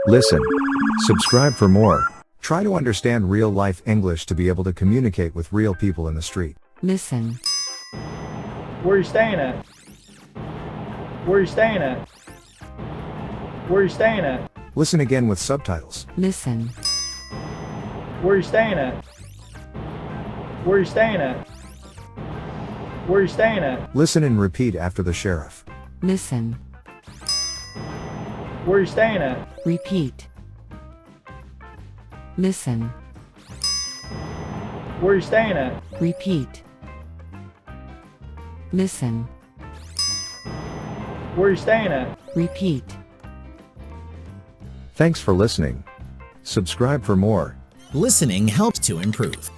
Listen. Subscribe for more. Try to understand real-life English to be able to communicate with real people in the street. Listen. Where are you staying at? Where are you staying at? Where are you staying at? Listen again with subtitles. Listen. Where are you staying at? Where are you staying at? Where are you staying at? Listen and repeat after the sheriff. Listen. Where are you staying at? Repeat. Listen. Where are you staying at? Repeat. Listen. Where are you staying at? Repeat. Thanks for listening. Subscribe for more. Listening helps to improve.